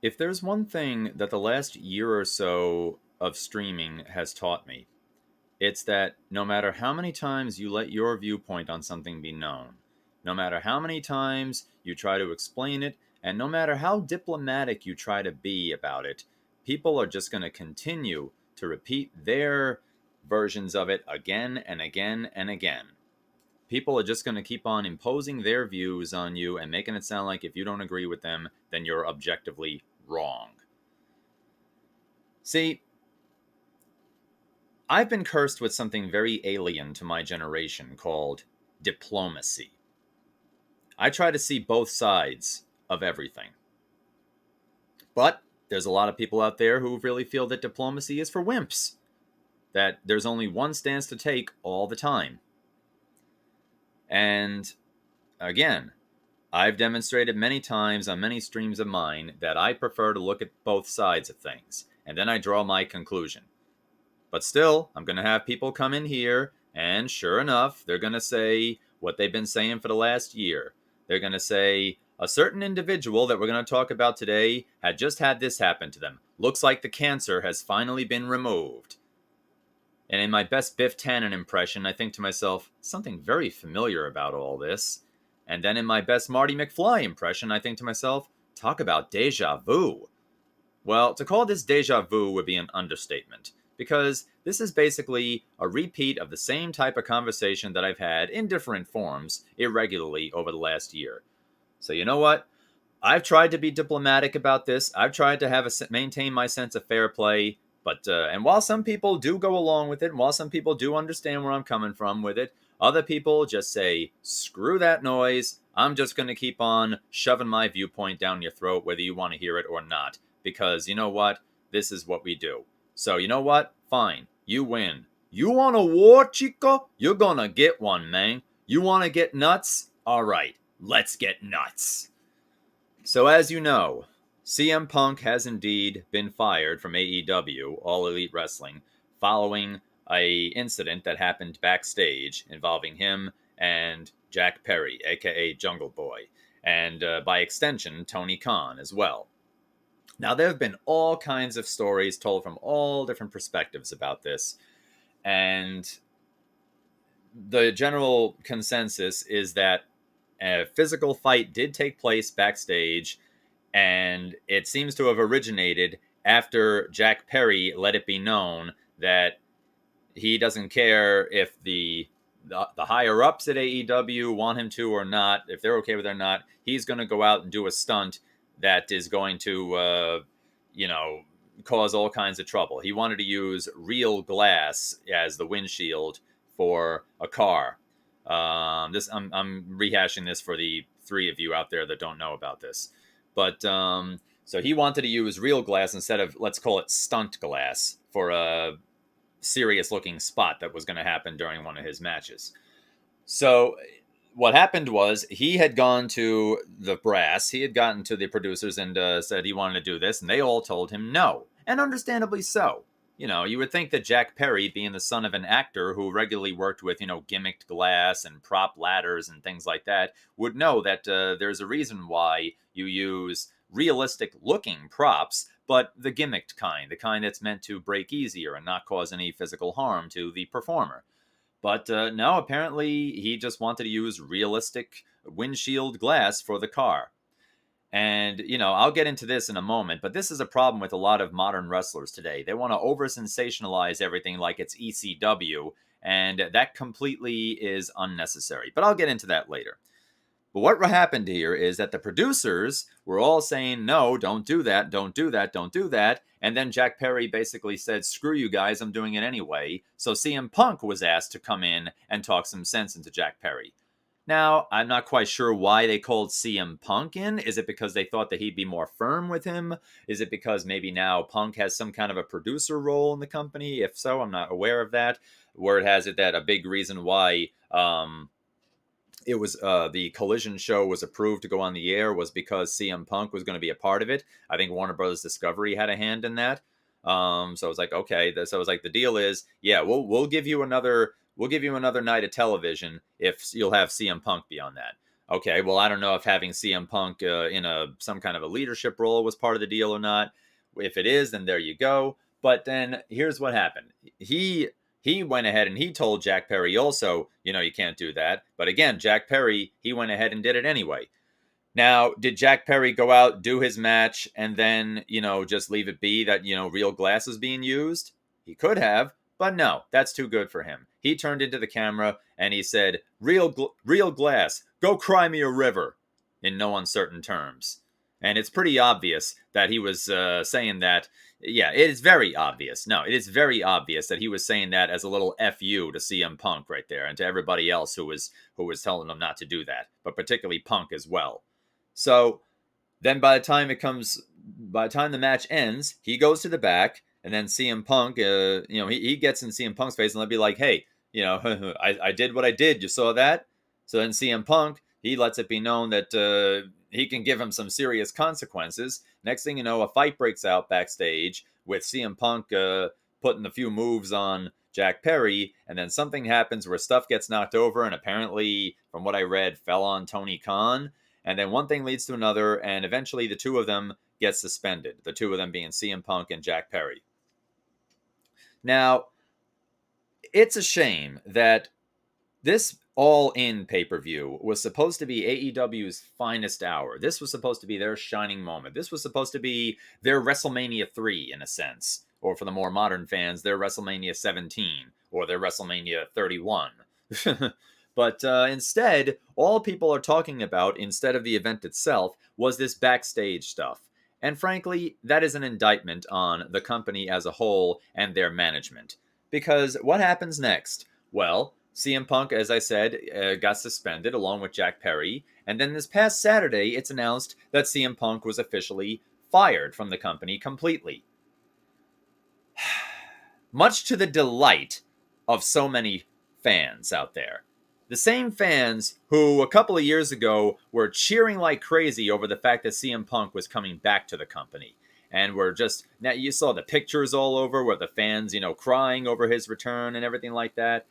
If there's one thing that the last year or so of streaming has taught me, it's that no matter how many times you let your viewpoint on something be known, no matter how many times you try to explain it, and no matter how diplomatic you try to be about it, people are just going to continue to repeat their versions of it again and again and again. People are just going to keep on imposing their views on you and making it sound like if you don't agree with them, then you're objectively wrong. See, I've been cursed with something very alien to my generation called diplomacy. I try to see both sides of everything. But there's a lot of people out there who really feel that diplomacy is for wimps, that there's only one stance to take all the time. And again, I've demonstrated many times on many streams of mine that I prefer to look at both sides of things, and then I draw my conclusion. But still, I'm going to have people come in here, and sure enough, they're going to say what they've been saying for the last year. They're going to say, a certain individual that we're going to talk about today had just had this happen to them. Looks like the cancer has finally been removed. And in my best Biff Tannen impression, I think to myself, something very familiar about all this. And then in my best Marty McFly impression, I think to myself, talk about deja vu. Well, to call this deja vu would be an understatement, because this is basically a repeat of the same type of conversation that I've had in different forms irregularly over the last year. So you know what? I've tried to be diplomatic about this. I've tried to maintain my sense of fair play. But and while some people do go along with it, and while some people do understand where I'm coming from with it, other people just say, screw that noise. I'm just going to keep on shoving my viewpoint down your throat, whether you want to hear it or not. Because you know what? This is what we do. So you know what? Fine. You win. You want a war, Chico? You're going to get one, man. You want to get nuts? All right. Let's get nuts. So as you know, CM Punk has indeed been fired from AEW, All Elite Wrestling, following a incident that happened backstage involving him and Jack Perry, aka Jungle Boy, and by extension, Tony Khan as well. Now, there have been all kinds of stories told from all different perspectives about this, and the general consensus is that a physical fight did take place backstage, and it seems to have originated after Jack Perry let it be known that he doesn't care if the higher ups at AEW want him to or not, if they're okay with it or not. He's going to go out and do a stunt that is going to, cause all kinds of trouble. He wanted to use real glass as the windshield for a car. I'm rehashing this for the three of you out there that don't know about this. But so he wanted to use real glass instead of, let's call it stunt glass, for a serious looking spot that was going to happen during one of his matches. So what happened was he had gone to the brass, he had gotten to the producers and said he wanted to do this, and they all told him no. And understandably so. You know, you would think that Jack Perry, being the son of an actor who regularly worked with, gimmicked glass and prop ladders and things like that, would know that there's a reason why you use realistic looking props, but the gimmicked kind, the kind that's meant to break easier and not cause any physical harm to the performer. But no, apparently he just wanted to use realistic windshield glass for the car. And, I'll get into this in a moment, but this is a problem with a lot of modern wrestlers today. They want to over sensationalize everything like it's ECW, and that completely is unnecessary. But I'll get into that later. But what happened here is that the producers were all saying, no, don't do that, don't do that, don't do that. And then Jack Perry basically said, screw you guys, I'm doing it anyway. So CM Punk was asked to come in and talk some sense into Jack Perry. Now, I'm not quite sure why they called CM Punk in. Is it because they thought that he'd be more firm with him? Is it because maybe now Punk has some kind of a producer role in the company? If so, I'm not aware of that. Word has it that a big reason why it was the Collision show was approved to go on the air was because CM Punk was going to be a part of it. I think Warner Brothers Discovery had a hand in that. So I was like, okay. So I was like, the deal is, yeah, we'll give you another night of television if you'll have CM Punk be on that. Okay, well, I don't know if having CM Punk in some kind of a leadership role was part of the deal or not. If it is, then there you go. But then here's what happened. He went ahead and he told Jack Perry also, you can't do that. But again, Jack Perry, he went ahead and did it anyway. Now, did Jack Perry go out, do his match, and then, just leave it be that, real glass is being used? He could have, but no, that's too good for him. He turned into the camera and he said, real glass, go cry me a river, in no uncertain terms. And it's pretty obvious that he was saying that. Yeah, it is very obvious. No, it is very obvious that he was saying that as a little FU to CM Punk right there, and to everybody else who was telling him not to do that, but particularly Punk as well. So then by the time the match ends, he goes to the back, and then CM Punk, he gets in CM Punk's face and they'll be like, hey, I did what I did. You saw that? So then CM Punk, he lets it be known that he can give him some serious consequences. Next thing you know, a fight breaks out backstage with CM Punk putting a few moves on Jack Perry, and then something happens where stuff gets knocked over, and apparently, from what I read, fell on Tony Khan. And then one thing leads to another, and eventually the two of them get suspended. The two of them being CM Punk and Jack Perry. Now, it's a shame that this All-In pay-per-view was supposed to be AEW's finest hour. This was supposed to be their shining moment. This was supposed to be their WrestleMania 3, in a sense. Or for the more modern fans, their WrestleMania 17. Or their WrestleMania 31. But instead, all people are talking about, instead of the event itself, was this backstage stuff. And frankly, that is an indictment on the company as a whole and their management. Because what happens next? Well, CM Punk, as I said, got suspended along with Jack Perry. And then this past Saturday, it's announced that CM Punk was officially fired from the company completely. Much to the delight of so many fans out there. The same fans who a couple of years ago were cheering like crazy over the fact that CM Punk was coming back to the company. And were just, now you saw the pictures all over where the fans, crying over his return and everything like that.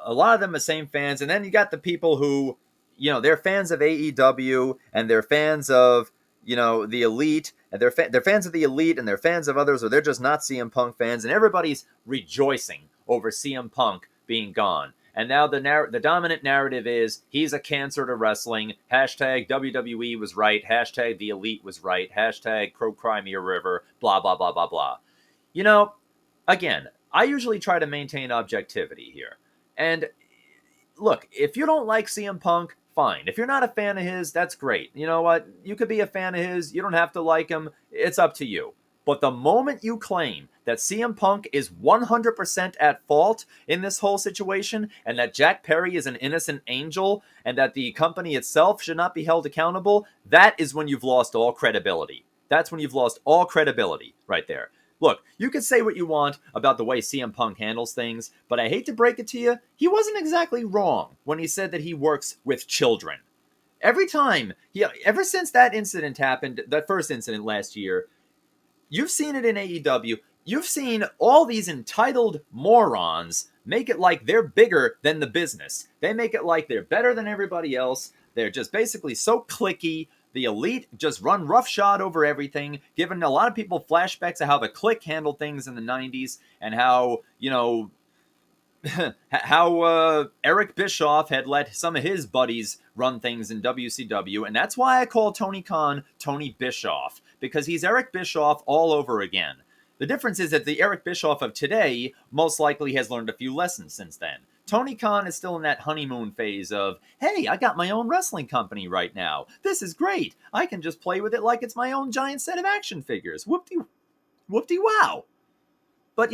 A lot of them are the same fans. And then you got the people who, they're fans of AEW and they're fans of, the Elite. And they're fans of the Elite and they're fans of others, or they're just not CM Punk fans. And everybody's rejoicing over CM Punk being gone. And now the dominant narrative is he's a cancer to wrestling. Hashtag WWE was right. Hashtag the Elite was right. Hashtag Crow Cry Me a River. Blah, blah, blah, blah, blah. Again, I usually try to maintain objectivity here. And look, if you don't like CM Punk, fine. If you're not a fan of his, that's great. You know what? You could be a fan of his. You don't have to like him. It's up to you. But the moment you claim that CM Punk is 100% at fault in this whole situation, and that Jack Perry is an innocent angel, and that the company itself should not be held accountable, that is when you've lost all credibility. That's when you've lost all credibility right there. Look, you can say what you want about the way CM Punk handles things, but I hate to break it to you, he wasn't exactly wrong when he said that he works with children. Every time, ever since that incident happened, that first incident last year, you've seen it in AEW. You've seen all these entitled morons make it like they're bigger than the business. They make it like they're better than everybody else. They're just basically so cliquey. The Elite just run roughshod over everything, giving a lot of people flashbacks of how the Clique handled things in the 90s and how, how Eric Bischoff had let some of his buddies run things in WCW, and that's why I call Tony Khan Tony Bischoff, because he's Eric Bischoff all over again. The difference is that the Eric Bischoff of today most likely has learned a few lessons since then. Tony Khan is still in that honeymoon phase of, hey, I got my own wrestling company right now. This is great. I can just play with it like it's my own giant set of action figures. Whoop-de-wow. But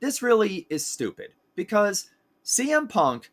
this really is stupid. Because CM Punk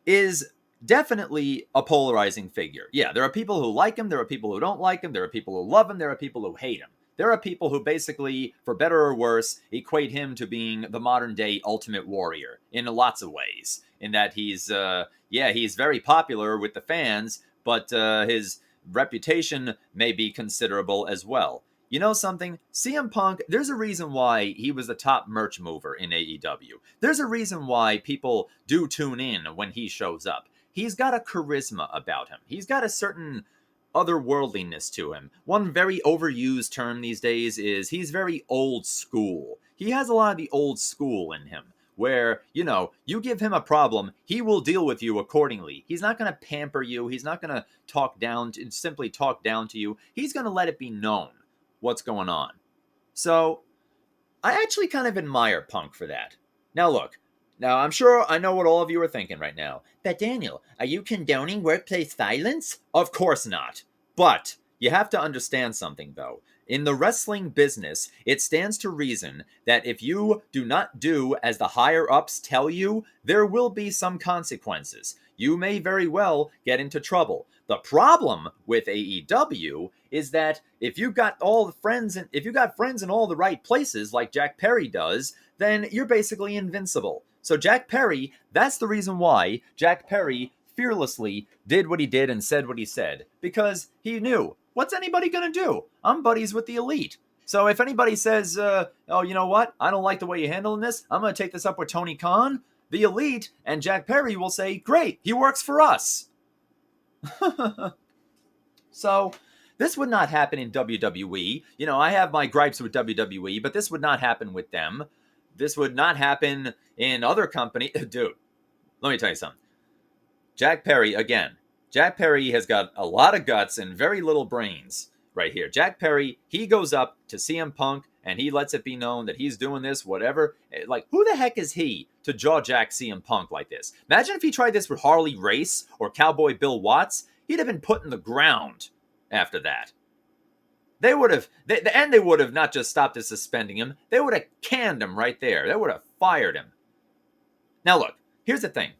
is definitely a polarizing figure. Yeah, there are people who like him, there are people who don't like him, there are people who love him, there are people who hate him. There are people who basically, for better or worse, equate him to being the modern-day Ultimate Warrior in lots of ways. In that he's very popular with the fans, but his reputation may be considerable as well. You know something? CM Punk, there's a reason why he was the top merch mover in AEW. There's a reason why people do tune in when he shows up. he's got a charisma about him. He's got a certain otherworldliness to him. One very overused term these days is he's very old school. He has a lot of the old school in him, where, you give him a problem, he will deal with you accordingly. He's not going to pamper you. He's not going to simply talk down to you. He's going to let it be known what's going on. So I actually kind of admire Punk for that. Now look, I'm sure I know what all of you are thinking right now. But Daniel, are you condoning workplace violence? Of course not. But you have to understand something, though. In the wrestling business, it stands to reason that if you do not do as the higher-ups tell you, there will be some consequences. You may very well get into trouble. The problem with AEW is that if you've got friends in all the right places, like Jack Perry does, then you're basically invincible. So Jack Perry, that's the reason why Jack Perry fearlessly did what he did and said what he said. Because he knew, what's anybody going to do? I'm buddies with the elite. So if anybody says, oh, you know what? I don't like the way you're handling this. I'm going to take this up with Tony Khan. The elite and Jack Perry will say, great, he works for us. So this would not happen in WWE. I have my gripes with WWE, but this would not happen with them. This would not happen in other companies. Dude, let me tell you something. Jack Perry has got a lot of guts and very little brains right here. Jack Perry, he goes up to CM Punk and he lets it be known that he's doing this, whatever. Like, who the heck is he to jaw jack CM Punk like this? Imagine if he tried this with Harley Race or Cowboy Bill Watts. He'd have been put in the ground after that. They would have not just stopped at suspending him, they would have canned him right there. They would have fired him. Now look, here's the thing.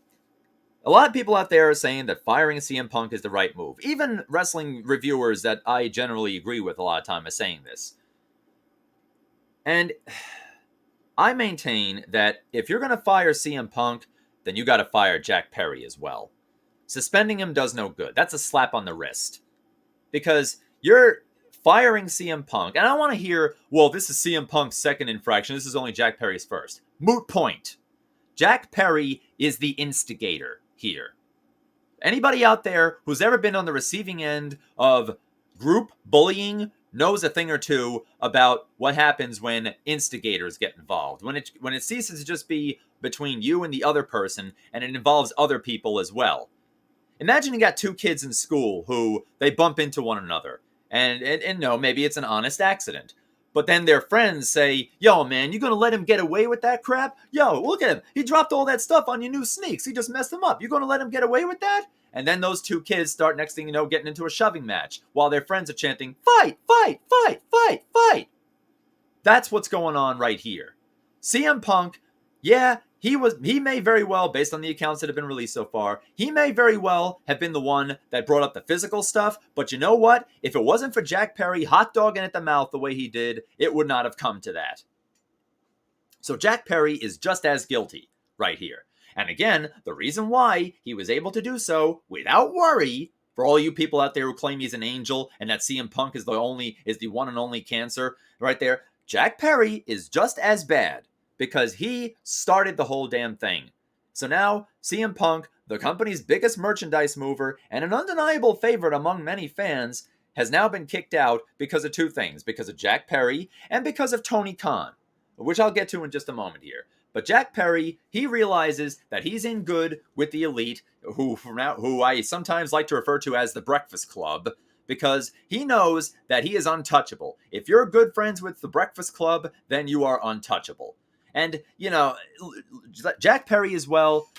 A lot of people out there are saying that firing CM Punk is the right move. Even wrestling reviewers that I generally agree with a lot of time are saying this. And I maintain that if you're going to fire CM Punk, then you got to fire Jack Perry as well. Suspending him does no good. That's a slap on the wrist. Because you're firing CM Punk, and I want to hear, well, this is CM Punk's second infraction. This is only Jack Perry's first. Moot point. Jack Perry is the instigator here. Anybody out there who's ever been on the receiving end of group bullying knows a thing or two about what happens when instigators get involved. When it ceases to just be between you and the other person, and it involves other people as well. Imagine you got two kids in school who they bump into one another. And no, maybe it's an honest accident. But then their friends say, yo, man, you gonna let him get away with that crap? Yo, look at him. He dropped all that stuff on your new sneaks. He just messed them up. You gonna let him get away with that? And then those two kids start, next thing you know, getting into a shoving match while their friends are chanting, fight, fight, fight, fight, fight. That's what's going on right here. CM Punk, yeah, he may very well, based on the accounts that have been released so far, he may very well have been the one that brought up the physical stuff. But you know what? If it wasn't for Jack Perry hot dogging at the mouth the way he did, it would not have come to that. So Jack Perry is just as guilty right here. And again, the reason why he was able to do so without worry, for all you people out there who claim he's an angel and that CM Punk is the one and only cancer, right there, Jack Perry is just as bad. Because he started the whole damn thing. So now, CM Punk, the company's biggest merchandise mover and an undeniable favorite among many fans, has now been kicked out because of two things. Because of Jack Perry and because of Tony Khan, which I'll get to in just a moment here. But Jack Perry, he realizes that he's in good with the elite, who I sometimes like to refer to as the Breakfast Club, because he knows that he is untouchable. If you're good friends with the Breakfast Club, then you are untouchable. And, Jack Perry as well.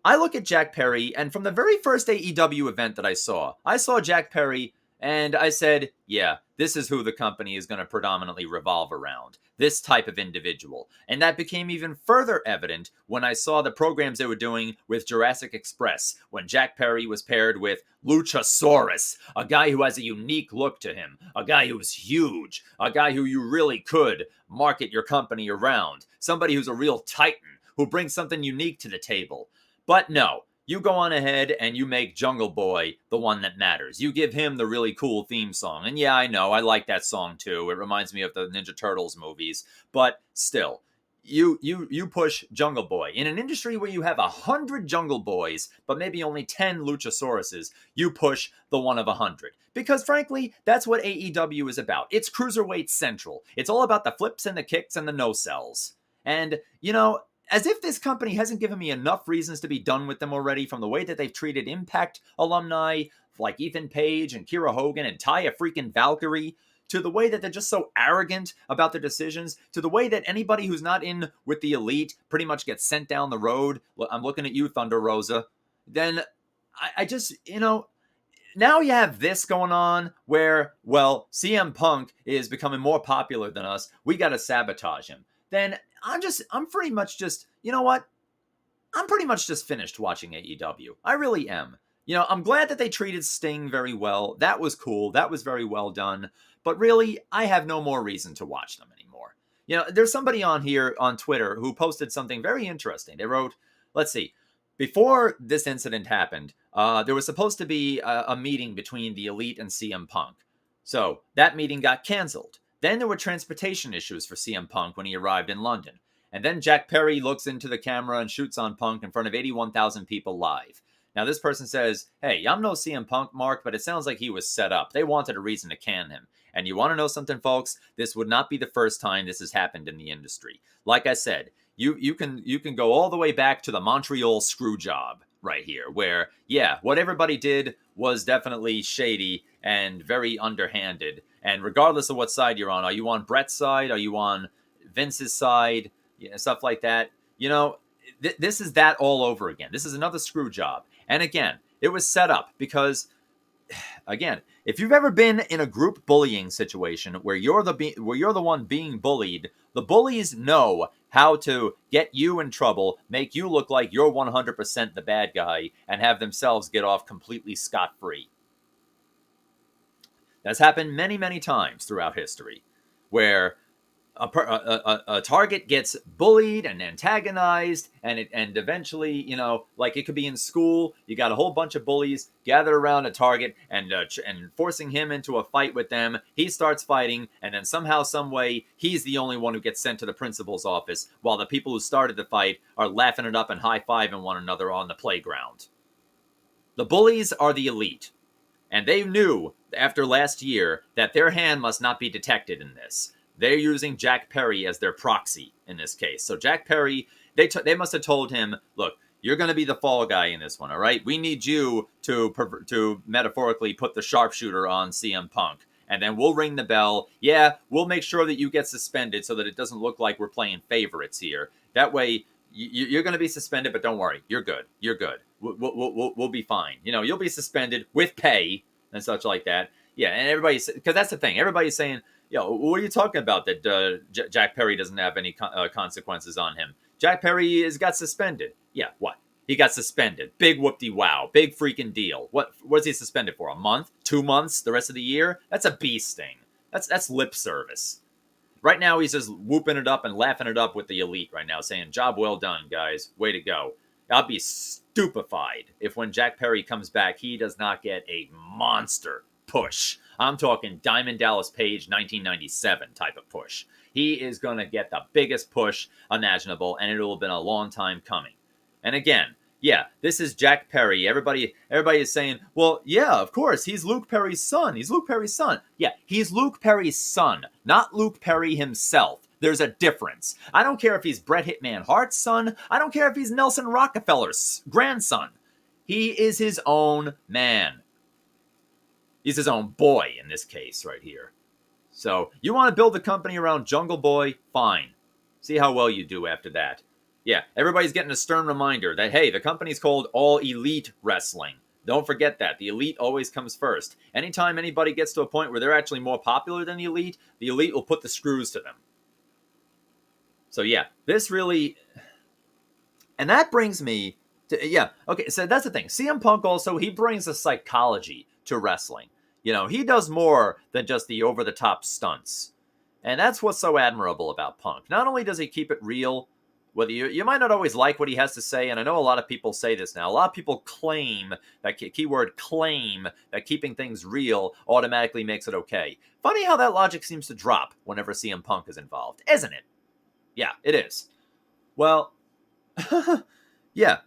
I look at Jack Perry, and from the very first AEW event that I saw Jack Perry, and I said, yeah, this is who the company is going to predominantly revolve around. This type of individual. And that became even further evident when I saw the programs they were doing with Jurassic Express, when Jack Perry was paired with Luchasaurus, a guy who has a unique look to him, a guy who's huge, a guy who you really could market your company around, somebody who's a real titan, who brings something unique to the table. But no, you go on ahead and you make Jungle Boy the one that matters. You give him the really cool theme song. And yeah, I know, I like that song too. It reminds me of the Ninja Turtles movies. But still, you push Jungle Boy in an industry where you have 100 Jungle Boys, but maybe only 10 Luchasauruses. You push the one of 100 because, frankly, that's what AEW is about. It's cruiserweight central. It's all about the flips and the kicks and the no sells. And as if this company hasn't given me enough reasons to be done with them already, from the way that they've treated Impact alumni like Ethan Page and Kira Hogan and Taya freaking Valkyrie, to the way that they're just so arrogant about their decisions, to the way that anybody who's not in with the Elite pretty much gets sent down the road. I'm looking at you, Thunder Rosa. Then I just, now you have this going on where, well, CM Punk is becoming more popular than us. We got to sabotage him. Then I'm pretty much just, you know what? I'm pretty much just finished watching AEW. I really am. I'm glad that they treated Sting very well. That was cool. That was very well done. But really, I have no more reason to watch them anymore. There's somebody on here on Twitter who posted something very interesting. They wrote, let's see, before this incident happened, there was supposed to be a meeting between the Elite and CM Punk. So that meeting got canceled. Then there were transportation issues for CM Punk when he arrived in London. And then Jack Perry looks into the camera and shoots on Punk in front of 81,000 people live. Now, this person says, hey, I'm no CM Punk, Mark, but it sounds like he was set up. They wanted a reason to can him. And you want to know something, folks? This would not be the first time this has happened in the industry. Like I said, you can go all the way back to the Montreal screw job right here, where, yeah, what everybody did was definitely shady and very underhanded. And regardless of what side you're on, are you on Brett's side? Are you on Vince's side? Stuff like that. This is that all over again. This is another screw job. And again, it was set up because, again, if you've ever been in a group bullying situation where you're the one being bullied, the bullies know how to get you in trouble, make you look like you're 100% the bad guy, and have themselves get off completely scot-free. That's happened many, many times throughout history, where a target gets bullied and antagonized, and eventually, like it could be in school, you got a whole bunch of bullies gathered around a target and forcing him into a fight with them. He starts fighting, and then somehow, some way, he's the only one who gets sent to the principal's office, while the people who started the fight are laughing it up and high-fiving one another on the playground. The bullies are the Elite, and they knew after last year that their hand must not be detected in this. They're using Jack Perry as their proxy in this case. So Jack Perry, they must have told him, look, you're going to be the fall guy in this one, all right? We need you to metaphorically put the sharpshooter on CM Punk. And then we'll ring the bell. Yeah, we'll make sure that you get suspended so that it doesn't look like we're playing favorites here. That way, you're going to be suspended, but don't worry. You're good. You're good. We'll be fine. You'll be suspended with pay and such like that. Yeah, and everybody's, because that's the thing. Everybody's saying, what are you talking about that Jack Perry doesn't have any consequences on him? Jack Perry got suspended. Yeah, what? He got suspended. Big whoop-de-wow. Big freaking deal. What was he suspended for? A month? 2 months? The rest of the year? That's a bee sting. That's lip service. Right now, he's just whooping it up and laughing it up with the Elite right now, saying, job well done, guys. Way to go. I'll be stupefied if when Jack Perry comes back, he does not get a monster push. I'm talking Diamond Dallas Page 1997 type of push. He is going to get the biggest push imaginable, and it will have been a long time coming. And again, yeah, this is Jack Perry. Everybody is saying, well, yeah, of course, he's Luke Perry's son. He's Luke Perry's son. Yeah, he's Luke Perry's son, not Luke Perry himself. There's a difference. I don't care if he's Bret Hitman Hart's son. I don't care if he's Nelson Rockefeller's grandson. He is his own man. He's his own boy in this case right here. So you want to build a company around Jungle Boy? Fine. See how well you do after that. Yeah, everybody's getting a stern reminder that, hey, the company's called All Elite Wrestling. Don't forget that. The Elite always comes first. Anytime anybody gets to a point where they're actually more popular than the Elite will put the screws to them. So yeah, this really... And that brings me to... Yeah, okay, so that's the thing. CM Punk also, he brings a psychology to wrestling. He does more than just the over-the-top stunts. And that's what's so admirable about Punk. Not only does he keep it real, whether you might not always like what he has to say, and I know a lot of people say this now. A lot of people claim, that keyword claim, that keeping things real automatically makes it okay. Funny how that logic seems to drop whenever CM Punk is involved, isn't it? Yeah, it is. Well, yeah,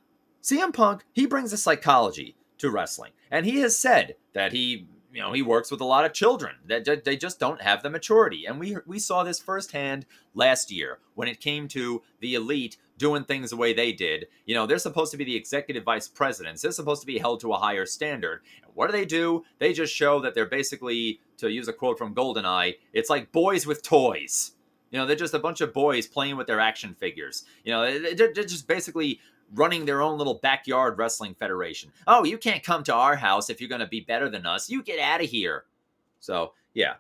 CM Punk, he brings a psychology to wrestling, and he has said that he works with a lot of children that they just don't have the maturity, and we saw this firsthand last year when it came to the Elite doing things the way they did. They're supposed to be the executive vice presidents. They're supposed to be held to a higher standard. And what do? They just show that they're basically, to use a quote from GoldenEye, it's like boys with toys. They're just a bunch of boys playing with their action figures. They're just basically running their own little backyard wrestling federation. Oh, you can't come to our house if you're going to be better than us. You get out of here. So, yeah,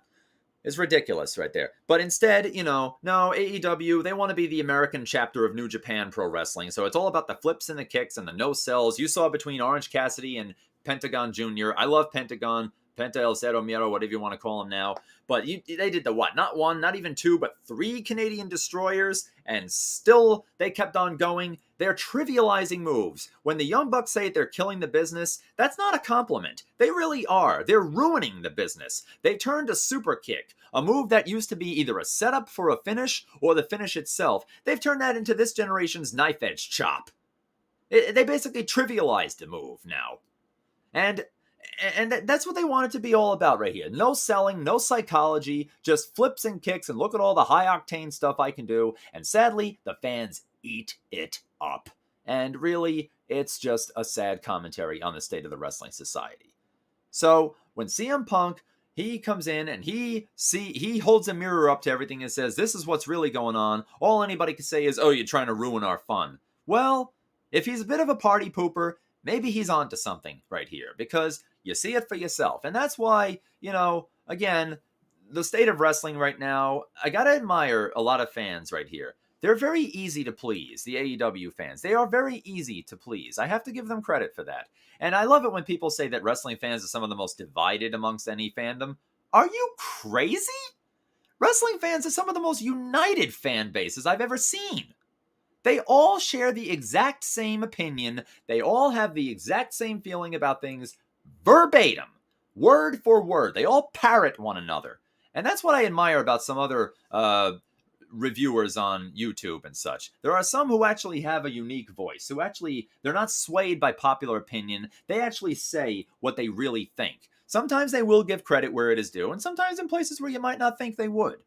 it's ridiculous right there. But instead, no, AEW, they want to be the American chapter of New Japan Pro Wrestling. So it's all about the flips and the kicks and the no-sells. You saw between Orange Cassidy and Pentagon Jr. I love Pentagon. Penta El Cero Miedo, whatever you want to call him now. But they did the what? Not one, not even two, but 3 Canadian destroyers, and still they kept on going. They're trivializing moves. When the Young Bucks say they're killing the business, that's not a compliment. They really are. They're ruining the business. They turned a super kick, a move that used to be either a setup for a finish or the finish itself. They've turned that into this generation's knife edge chop. They basically trivialized the move now. And that's what they want it to be all about right here. No selling, no psychology, just flips and kicks, and look at all the high-octane stuff I can do. And sadly, the fans eat it up. And really, it's just a sad commentary on the state of the wrestling society. So, when CM Punk, he comes in and he holds a mirror up to everything and says, this is what's really going on. All anybody can say is, oh, you're trying to ruin our fun. Well, if he's a bit of a party pooper, maybe he's onto something right here, because you see it for yourself. And that's why, again, the state of wrestling right now, I gotta admire a lot of fans right here. They're very easy to please, the AEW fans. They are very easy to please. I have to give them credit for that. And I love it when people say that wrestling fans are some of the most divided amongst any fandom. Are you crazy? Wrestling fans are some of the most united fan bases I've ever seen. They all share the exact same opinion. They all have the exact same feeling about things verbatim, word for word. They all parrot one another. And that's what I admire about some other reviewers on YouTube and such. There are some who actually have a unique voice, they're not swayed by popular opinion. They actually say what they really think. Sometimes they will give credit where it is due, and sometimes in places where you might not think they would.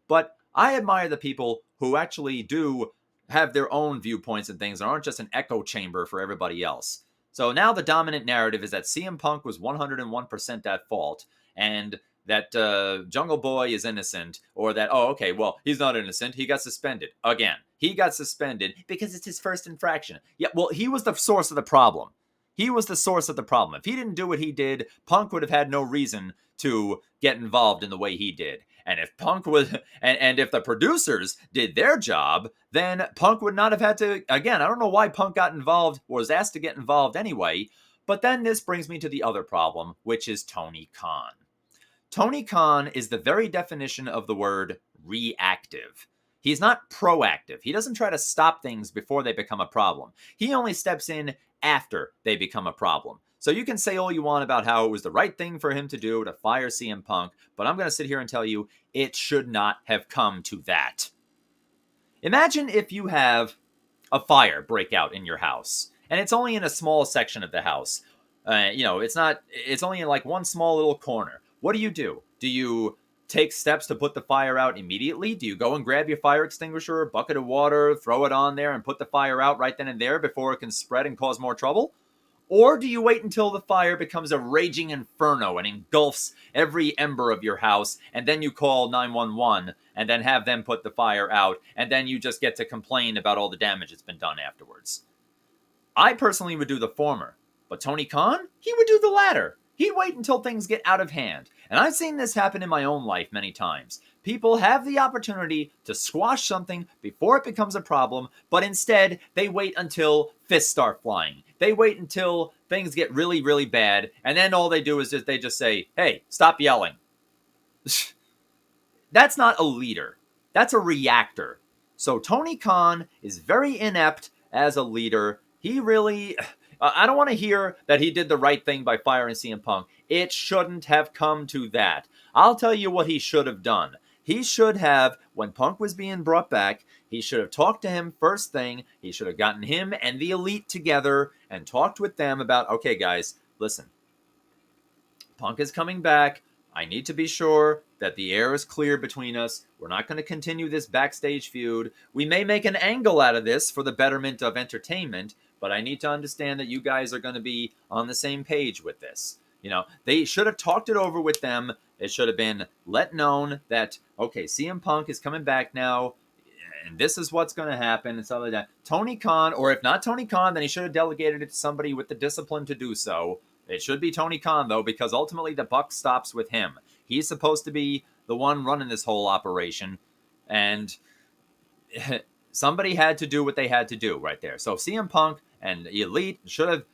But I admire the people who actually do have their own viewpoints and things and aren't just an echo chamber for everybody else. So now the dominant narrative is that CM Punk was 101% at fault, and that Jungle Boy is innocent, or that, he's not innocent, he got suspended. Again, he got suspended because it's his first infraction. Yeah, well, he was the source of the problem. He was the source of the problem. If he didn't do what he did, Punk would have had no reason to get involved in the way he did. And if Punk was, and if the producers did their job, then Punk would not have had to, again, I don't know why Punk got involved, or was asked to get involved anyway, but then this brings me to the other problem, which is Tony Khan. Tony Khan is the very definition of the word reactive. He's not proactive. He doesn't try to stop things before they become a problem. He only steps in after they become a problem. So you can say all you want about how it was the right thing for him to do to fire CM Punk, but I'm going to sit here and tell you it should not have come to that. Imagine if you have a fire break out in your house, and it's only in a small section of the house. It's only in like one small little corner. What do? Do you take steps to put the fire out immediately? Do you go and grab your fire extinguisher, a bucket of water, throw it on there, and put the fire out right then and there before it can spread and cause more trouble? Or do you wait until the fire becomes a raging inferno and engulfs every ember of your house, and then you call 911 and then have them put the fire out, and then you just get to complain about all the damage that's been done afterwards? I personally would do the former, but Tony Khan, he would do the latter. He'd wait until things get out of hand. And I've seen this happen in my own life many times. People have the opportunity to squash something before it becomes a problem, but instead they wait until fists start flying. They wait until things get really, really bad, and then all they do is they just say, hey, stop yelling. That's not a leader. That's a reactor. So Tony Khan is very inept as a leader. He really... I don't want to hear that he did the right thing by firing CM Punk. It shouldn't have come to that. I'll tell you what he should have done. He should have, when Punk was being brought back, he should have talked to him first thing. He should have gotten him and the Elite together and talked with them about, okay, guys, listen, Punk is coming back. I need to be sure that the air is clear between us. We're not going to continue this backstage feud. We may make an angle out of this for the betterment of entertainment, but I need to understand that you guys are going to be on the same page with this. They should have talked it over with them. It should have been let known that, okay, CM Punk is coming back now, and this is what's going to happen, and stuff like that. Tony Khan, or if not Tony Khan, then he should have delegated it to somebody with the discipline to do so. It should be Tony Khan, though, because ultimately the buck stops with him. He's supposed to be the one running this whole operation, and somebody had to do what they had to do right there. So CM Punk and the Elite should have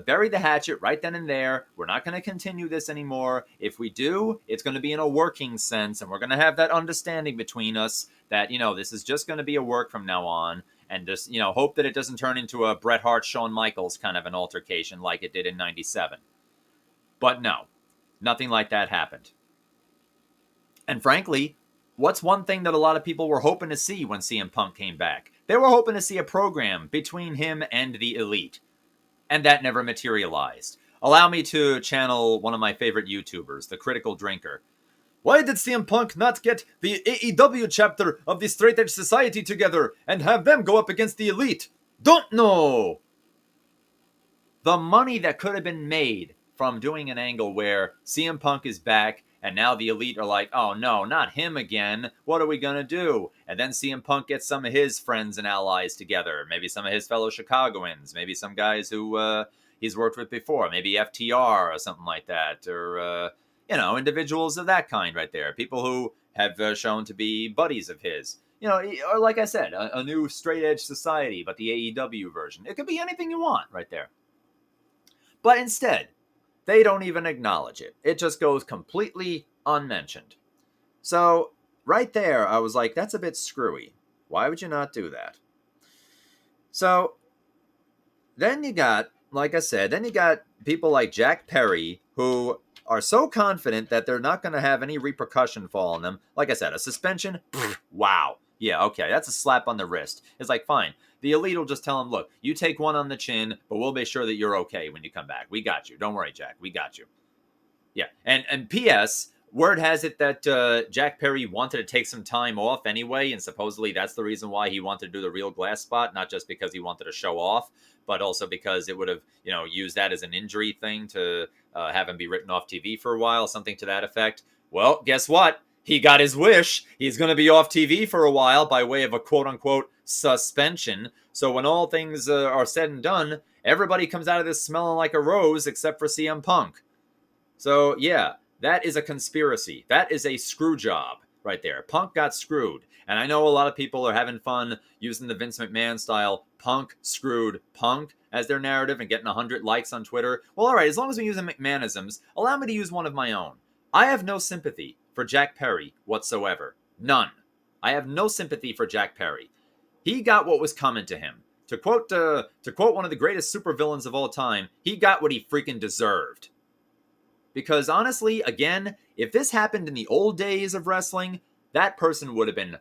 buried the hatchet right then and there. We're not going to continue this anymore. If we do, it's going to be in a working sense, and we're going to have that understanding between us that, this is just going to be a work from now on, and just, hope that it doesn't turn into a Bret Hart, Shawn Michaels kind of an altercation like it did in 97. But no, nothing like that happened. And frankly, what's one thing that a lot of people were hoping to see when CM Punk came back? They were hoping to see a program between him and the Elite. And that never materialized. Allow me to channel one of my favorite YouTubers, the Critical Drinker. Why did CM Punk not get the AEW chapter of the Straight Edge Society together and have them go up against the Elite? Don't know! The money that could have been made from doing an angle where CM Punk is back and now the Elite are like, oh no, not him again. What are we going to do? And then CM Punk gets some of his friends and allies together. Maybe some of his fellow Chicagoans. Maybe some guys who he's worked with before. Maybe FTR or something like that. Or, individuals of that kind right there. People who have shown to be buddies of his. Or like I said, a new straight edge society, but the AEW version. It could be anything you want right there. But instead, they don't even acknowledge it. It just goes completely unmentioned. So, right there, I was like, that's a bit screwy. Why would you not do that? So, then you got, like I said, people like Jack Perry who are so confident that they're not going to have any repercussion fall on them. Like I said, a suspension? Pfft, wow. Yeah, okay, that's a slap on the wrist. It's like, fine. The Elite will just tell him, look, you take one on the chin, but we'll make sure that you're okay when you come back. We got you. Don't worry, Jack. We got you. Yeah. And P.S., word has it that Jack Perry wanted to take some time off anyway, and supposedly that's the reason why he wanted to do the real glass spot, not just because he wanted to show off, but also because it would have, used that as an injury thing to have him be written off TV for a while, something to that effect. Well, guess what? He got his wish. He's going to be off TV for a while by way of a quote-unquote suspension. So when all things are said and done, everybody comes out of this smelling like a rose except for CM Punk. So, yeah, that is a conspiracy. That is a screw job right there. Punk got screwed. And I know a lot of people are having fun using the Vince McMahon style Punk screwed Punk as their narrative and getting 100 likes on Twitter. Well, all right, as long as we're using McMahonisms, allow me to use one of my own. I have no sympathy for Jack Perry whatsoever. None. I have no sympathy for Jack Perry. He got what was coming to him. To quote one of the greatest supervillains of all time, he got what he freaking deserved. Because honestly, again, if this happened in the old days of wrestling, that person would have been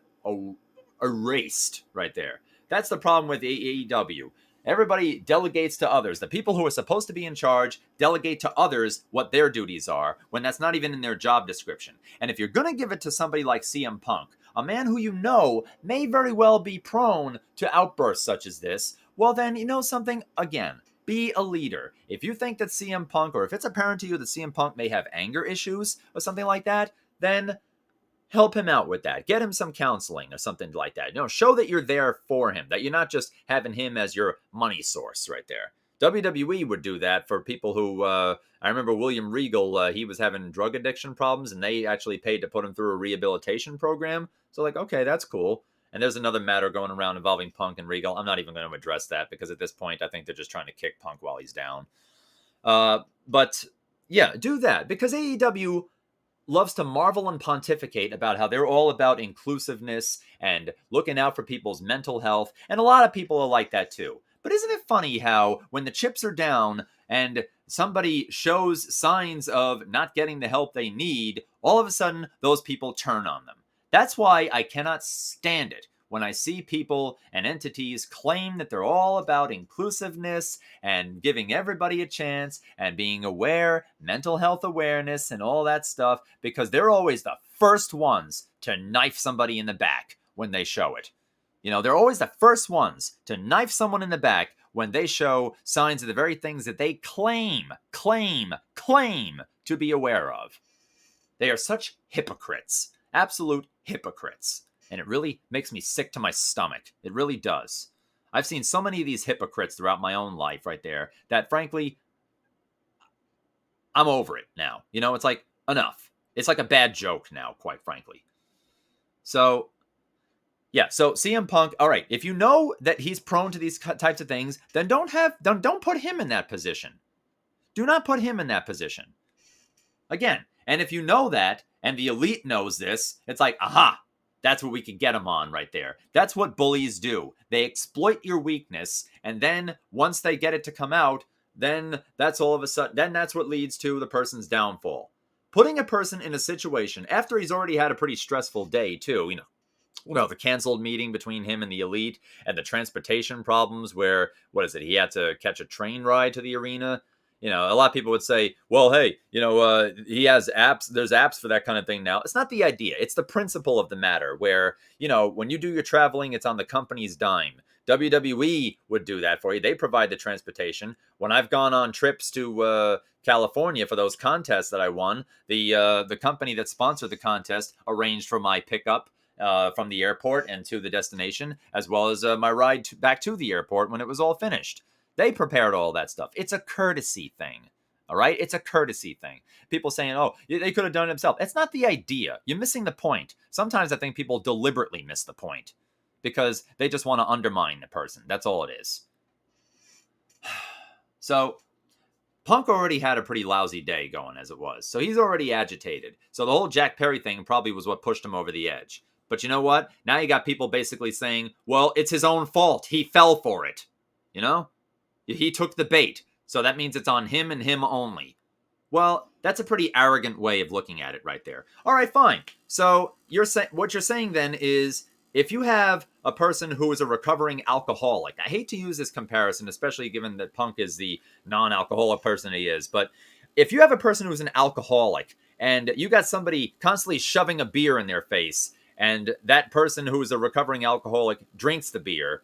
erased right there. That's the problem with AEW. Everybody delegates to others. The people who are supposed to be in charge delegate to others what their duties are when that's not even in their job description. And if you're going to give it to somebody like CM Punk, a man who may very well be prone to outbursts such as this, well then, something, again, be a leader. If you think that CM Punk, or if it's apparent to you that CM Punk may have anger issues or something like that, then help him out with that. Get him some counseling or something like that. Show that you're there for him, that you're not just having him as your money source right there. WWE would do that for people who, I remember William Regal, he was having drug addiction problems, and they actually paid to put him through a rehabilitation program. So okay, that's cool. And there's another matter going around involving Punk and Regal. I'm not even going to address that because at this point, I think they're just trying to kick Punk while he's down. But yeah, do that because AEW loves to marvel and pontificate about how they're all about inclusiveness and looking out for people's mental health. And a lot of people are like that too. But isn't it funny how when the chips are down and somebody shows signs of not getting the help they need, all of a sudden those people turn on them? That's why I cannot stand it when I see people and entities claim that they're all about inclusiveness and giving everybody a chance and being aware, mental health awareness, and all that stuff, because they're always the first ones to knife somebody in the back when they show it. They're always the first ones to knife someone in the back when they show signs of the very things that they claim to be aware of. They are such hypocrites, absolute hypocrites. And it really makes me sick to my stomach. It really does. I've seen so many of these hypocrites throughout my own life right there that, frankly, I'm over it now. It's like, enough. It's like a bad joke now, quite frankly. So, yeah, so CM Punk, all right, if you know that he's prone to these types of things, then don't put him in that position. Do not put him in that position. Again, and if you know that, and the elite knows this, it's like, aha, that's what we can get him on right there. That's what bullies do. They exploit your weakness, and then once they get it to come out, then that's all of a sudden, then that's what leads to the person's downfall. Putting a person in a situation after he's already had a pretty stressful day too, the canceled meeting between him and the elite, and the transportation problems where, he had to catch a train ride to the arena. A lot of people would say, well, hey, he has apps. There's apps for that kind of thing now. It's not the idea. It's the principle of the matter where, when you do your traveling, it's on the company's dime. WWE would do that for you. They provide the transportation. When I've gone on trips to California for those contests that I won, the company that sponsored the contest arranged for my pickup from the airport and to the destination, as well as my ride back to the airport when it was all finished. They prepared all that stuff. It's a courtesy thing. All right? It's a courtesy thing. People saying, oh, they could have done it themselves. That's not the idea. You're missing the point. Sometimes I think people deliberately miss the point because they just want to undermine the person. That's all it is. So Punk already had a pretty lousy day going as it was. So he's already agitated. So the whole Jack Perry thing probably was what pushed him over the edge. But you know what? Now you got people basically saying, well, it's his own fault. He fell for it. He took the bait. So that means it's on him and him only. Well, that's a pretty arrogant way of looking at it right there. All right, fine. So what you're saying then is if you have a person who is a recovering alcoholic, I hate to use this comparison, especially given that Punk is the non-alcoholic person he is, but if you have a person who's an alcoholic and you got somebody constantly shoving a beer in their face and that person who is a recovering alcoholic drinks the beer,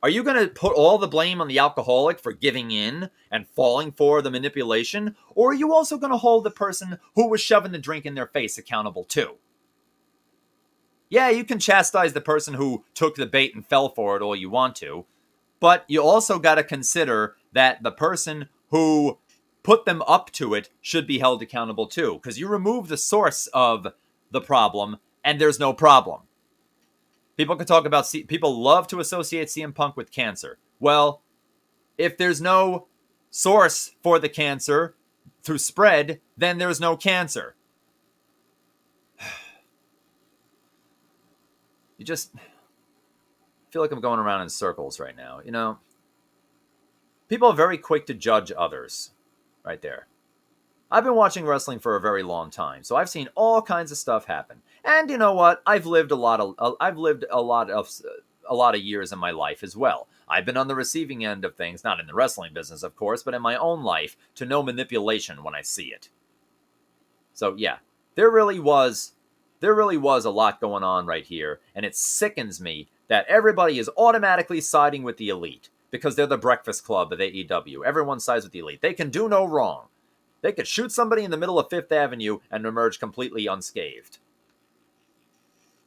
are you going to put all the blame on the alcoholic for giving in and falling for the manipulation? Or are you also going to hold the person who was shoving the drink in their face accountable too? Yeah, you can chastise the person who took the bait and fell for it all you want to, but you also got to consider that the person who put them up to it should be held accountable too, because you remove the source of the problem and there's no problem. People can talk about, people love to associate CM Punk with cancer. Well, if there's no source for the cancer through spread, then there's no cancer. You just feel like I'm going around in circles right now. People are very quick to judge others right there. I've been watching wrestling for a very long time, so I've seen all kinds of stuff happen. And you know what? I've lived a lot of years in my life as well. I've been on the receiving end of things, not in the wrestling business, of course, but in my own life, to know manipulation when I see it. So yeah, there really was a lot going on right here, and it sickens me that everybody is automatically siding with the elite because they're the Breakfast Club of AEW. Everyone sides with the elite. They can do no wrong. They could shoot somebody in the middle of Fifth Avenue and emerge completely unscathed.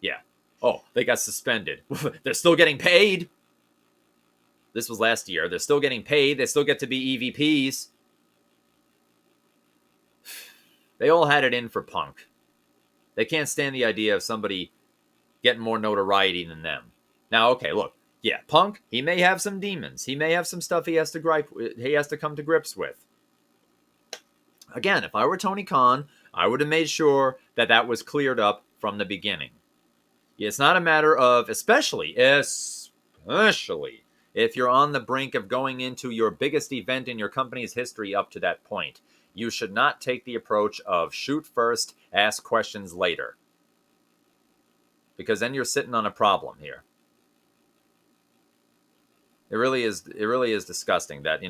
Yeah. Oh, they got suspended. They're still getting paid. This was last year. They're still getting paid. They still get to be EVPs. They all had it in for Punk. They can't stand the idea of somebody getting more notoriety than them. Now, okay, look. Yeah, Punk, he may have some demons. He may have some stuff he has to come to grips with. Again, if I were Tony Khan, I would have made sure that was cleared up from the beginning. It's not a matter of, especially if you're on the brink of going into your biggest event in your company's history up to that point, you should not take the approach of shoot first, ask questions later. Because then you're sitting on a problem here. It really is disgusting that,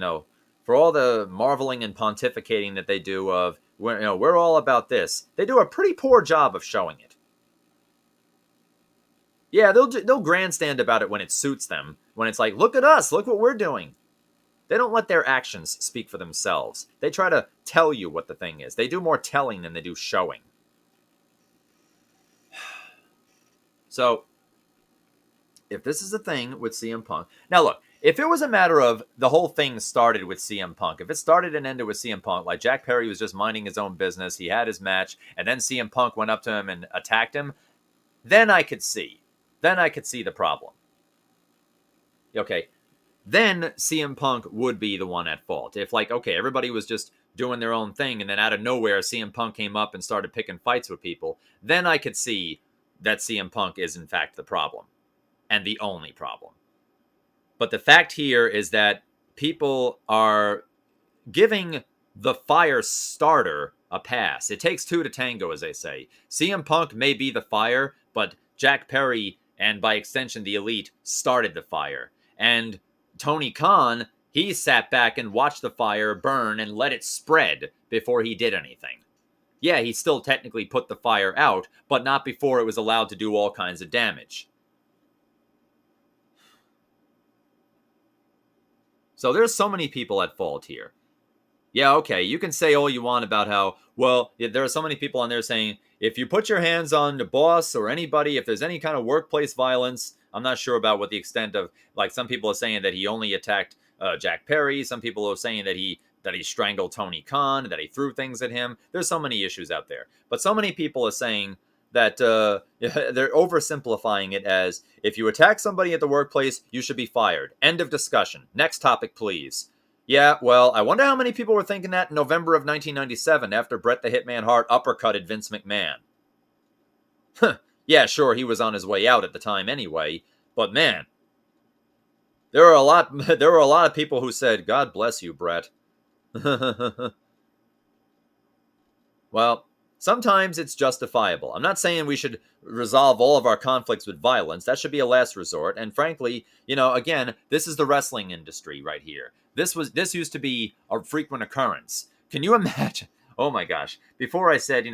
for all the marveling and pontificating that they do of, we're all about this, they do a pretty poor job of showing it. Yeah, they'll grandstand about it when it suits them, when it's like, look at us, look what we're doing. They don't let their actions speak for themselves. They try to tell you what the thing is. They do more telling than they do showing. So, if this is a thing with CM Punk, now look, if it was a matter of the whole thing started with CM Punk, if it started and ended with CM Punk, like Jack Perry was just minding his own business, he had his match, and then CM Punk went up to him and attacked him, then I could see. Then I could see the problem. Okay, then CM Punk would be the one at fault. If, like, okay, everybody was just doing their own thing, and then out of nowhere, CM Punk came up and started picking fights with people, then I could see that CM Punk is, in fact, the problem. And the only problem. But the fact here is that people are giving the fire starter a pass. It takes two to tango, as they say. CM Punk may be the fire, but Jack Perry, and by extension the Elite, started the fire. And Tony Khan, he sat back and watched the fire burn and let it spread before he did anything. Yeah, he still technically put the fire out, but not before it was allowed to do all kinds of damage. So there's so many people at fault here. Yeah, okay, you can say all you want about how, well, there are so many people on there saying, if you put your hands on the boss or anybody, if there's any kind of workplace violence, I'm not sure about what the extent of, like, some people are saying that he only attacked Jack Perry. Some people are saying that he strangled Tony Khan, that he threw things at him. There's so many issues out there. But so many people are saying that they're oversimplifying it as, if you attack somebody at the workplace, you should be fired. End of discussion. Next topic, please. Yeah, well, I wonder how many people were thinking that in November of 1997 after Bret the Hitman Hart uppercutted Vince McMahon. Yeah, sure, he was on his way out at the time anyway, but man, there were a lot of people who said, God bless you, Bret. Well, sometimes it's justifiable. I'm not saying we should resolve all of our conflicts with violence. That should be a last resort. And frankly, again, this is the wrestling industry right here. This used to be a frequent occurrence. Can you imagine? Oh my gosh. Before I said,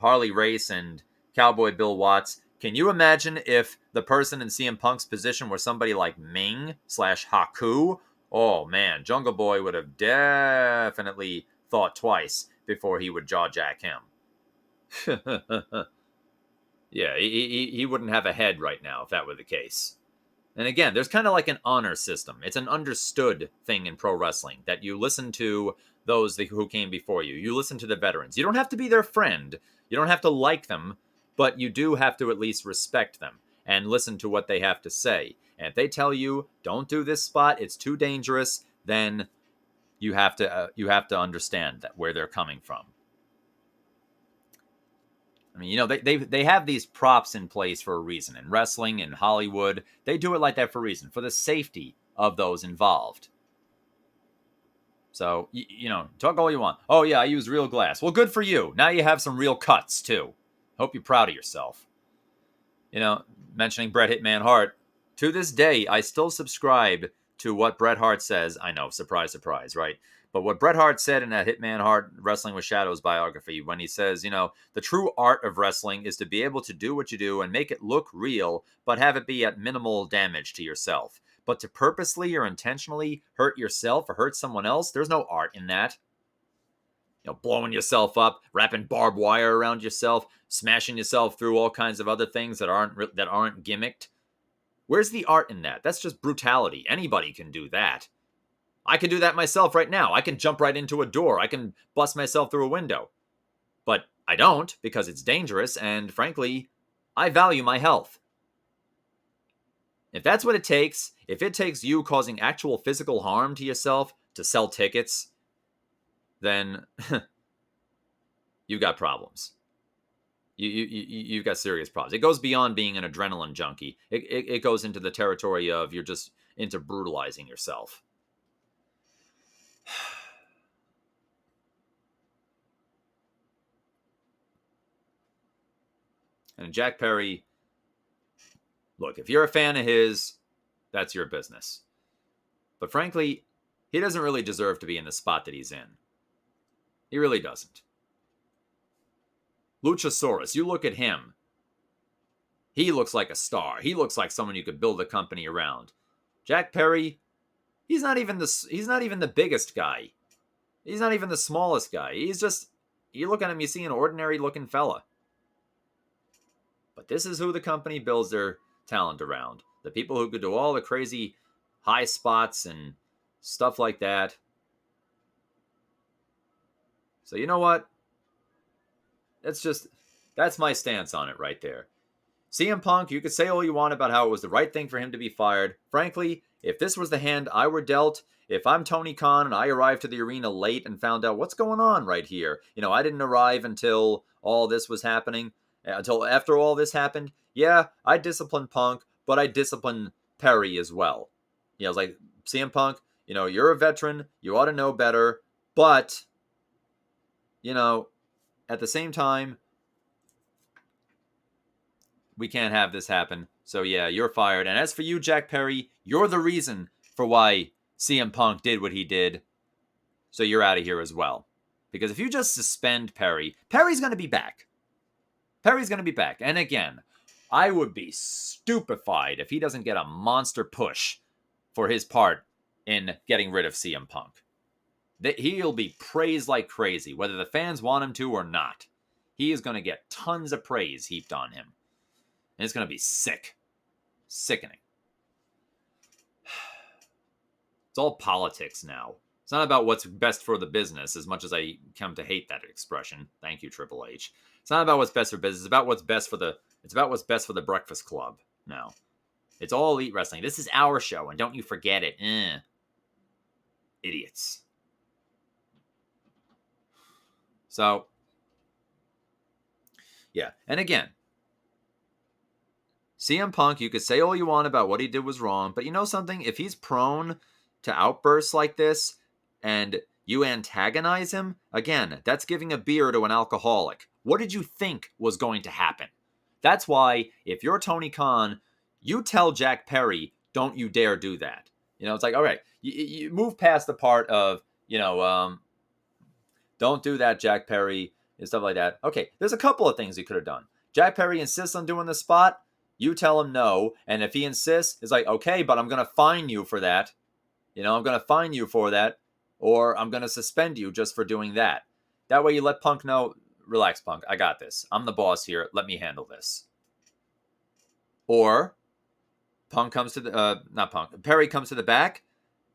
Harley Race and Cowboy Bill Watts, can you imagine if the person in CM Punk's position were somebody like Ming/Haku? Oh man, Jungle Boy would have definitely thought twice before he would jaw-jack him. Yeah, he wouldn't have a head right now if that were the case. And again, there's kind of like an honor system. It's an understood thing in pro wrestling that you listen to those who came before you. You listen to the veterans. You don't have to be their friend. You don't have to like them, but you do have to at least respect them and listen to what they have to say. And if they tell you, don't do this spot, it's too dangerous, then you have to understand that where they're coming from. I mean, they have these props in place for a reason. In wrestling, in Hollywood, they do it like that for a reason, for the safety of those involved. So, talk all you want. Oh, yeah, I use real glass. Well, good for you. Now you have some real cuts, too. Hope you're proud of yourself. Mentioning Bret Hitman Hart, to this day, I still subscribe to what Bret Hart says. I know, surprise, surprise, right? But what Bret Hart said in that Hitman Hart Wrestling with Shadows biography, when he says, the true art of wrestling is to be able to do what you do and make it look real, but have it be at minimal damage to yourself. But to purposely or intentionally hurt yourself or hurt someone else, there's no art in that. Blowing yourself up, wrapping barbed wire around yourself, smashing yourself through all kinds of other things that aren't gimmicked. Where's the art in that? That's just brutality. Anybody can do that. I can do that myself right now. I can jump right into a door. I can bust myself through a window. But I don't, because it's dangerous, and frankly, I value my health. If that's what it takes, if it takes you causing actual physical harm to yourself to sell tickets, then you've got problems. You've got serious problems. It goes beyond being an adrenaline junkie. It goes into the territory of you're just into brutalizing yourself. And Jack Perry, look, if you're a fan of his, that's your business. But frankly, he doesn't really deserve to be in the spot that he's in. He really doesn't. Luchasaurus, you look at him. He looks like a star. He looks like someone you could build a company around. Jack Perry, he's not even the biggest guy. He's not even the smallest guy. He's just, you look at him, you see an ordinary looking fella. But this is who the company builds their talent around. The people who could do all the crazy high spots and stuff like that. So you know what? That's my stance on it right there. CM Punk, you could say all you want about how it was the right thing for him to be fired. Frankly, if this was the hand I were dealt, if I'm Tony Khan and I arrived to the arena late and found out what's going on right here, I didn't arrive until all this was happening, until after all this happened. Yeah, I disciplined Punk, but I disciplined Perry as well. I was like, CM Punk, you're a veteran, you ought to know better, but, at the same time, we can't have this happen. So yeah, you're fired. And as for you, Jack Perry, you're the reason for why CM Punk did what he did. So you're out of here as well. Because if you just suspend Perry, Perry's going to be back. Perry's going to be back. And again, I would be stupefied if he doesn't get a monster push for his part in getting rid of CM Punk. He'll be praised like crazy, whether the fans want him to or not. He is going to get tons of praise heaped on him. And it's going to be sick. Sickening. It's all politics now. It's not about what's best for the business, as much as I come to hate that expression. Thank you, Triple H. It's not about what's best for business. It's about what's best for the Breakfast Club now. It's all Elite Wrestling. This is our show, and don't you forget it. Idiots. So, yeah. And again, CM Punk, you could say all you want about what he did was wrong, but you know something? If he's prone to outbursts like this and you antagonize him, again, that's giving a beer to an alcoholic. What did you think was going to happen? That's why, if you're Tony Khan, you tell Jack Perry, don't you dare do that. It's like, all right, you move past the part of, don't do that, Jack Perry, and stuff like that. Okay, there's a couple of things he could have done. Jack Perry insists on doing the spot. You tell him no, and if he insists, it's like, okay, but I'm going to fine you for that. I'm going to fine you for that, or I'm going to suspend you just for doing that. That way you let Punk know, relax, Punk, I got this. I'm the boss here. Let me handle this. Or Perry comes to the back,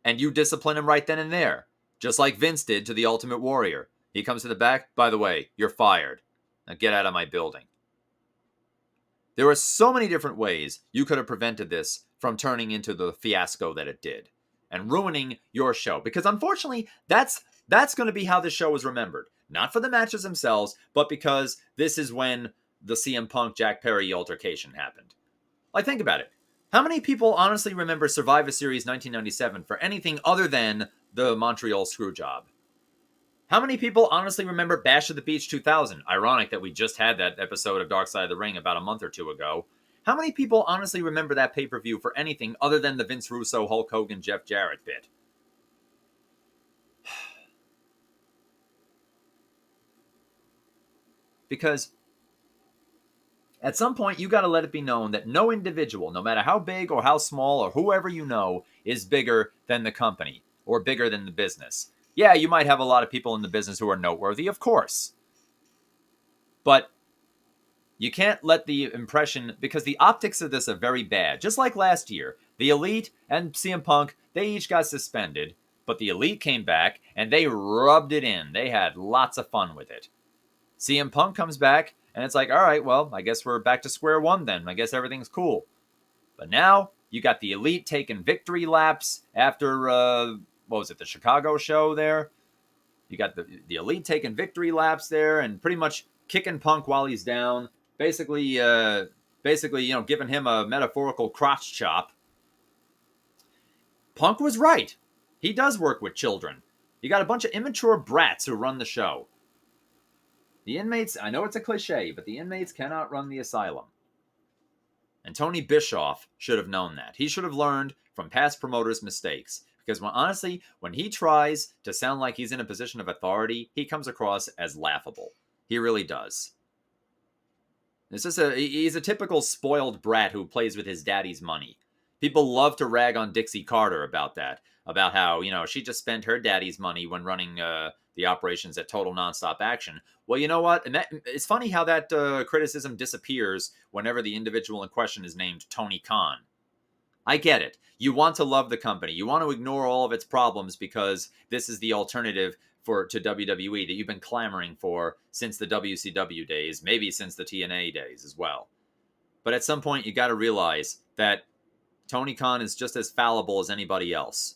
and you discipline him right then and there, just like Vince did to the Ultimate Warrior. He comes to the back, by the way, you're fired. Now get out of my building. There are so many different ways you could have prevented this from turning into the fiasco that it did and ruining your show. Because unfortunately, that's going to be how this show is remembered. Not for the matches themselves, but because this is when the CM Punk Jack Perry altercation happened. Like, think about it. How many people honestly remember Survivor Series 1997 for anything other than the Montreal Screwjob? How many people honestly remember Bash at the Beach 2000? Ironic that we just had that episode of Dark Side of the Ring about a month or two ago. How many people honestly remember that pay-per-view for anything other than the Vince Russo, Hulk Hogan, Jeff Jarrett bit? Because at some point, you got to let it be known that no individual, no matter how big or how small or whoever you know, is bigger than the company or bigger than the business. Yeah, you might have a lot of people in the business who are noteworthy, of course. But you can't let the impression, because the optics of this are very bad. Just like last year, the Elite and CM Punk, they each got suspended, but the Elite came back and they rubbed it in. They had lots of fun with it. CM Punk comes back and it's like, all right, well, I guess we're back to square one then. I guess everything's cool. But now you got the Elite taking victory laps after the Chicago show there. You got the Elite taking victory laps there and pretty much kicking Punk while he's down. Basically, giving him a metaphorical crotch chop. Punk was right. He does work with children. You got a bunch of immature brats who run the show. The inmates, I know it's a cliche, but the inmates cannot run the asylum. And Tony Bischoff should have known that. He should have learned from past promoters' mistakes. Because honestly, when he tries to sound like he's in a position of authority, he comes across as laughable. He really does. He's a typical spoiled brat who plays with his daddy's money. People love to rag on Dixie Carter about that. About how, she just spent her daddy's money when running the operations at Total Nonstop Action. Well, you know what? It's funny how that criticism disappears whenever the individual in question is named Tony Khan. I get it. You want to love the company. You want to ignore all of its problems because this is the alternative to WWE that you've been clamoring for since the WCW days, maybe since the TNA days as well. But at some point, you got to realize that Tony Khan is just as fallible as anybody else.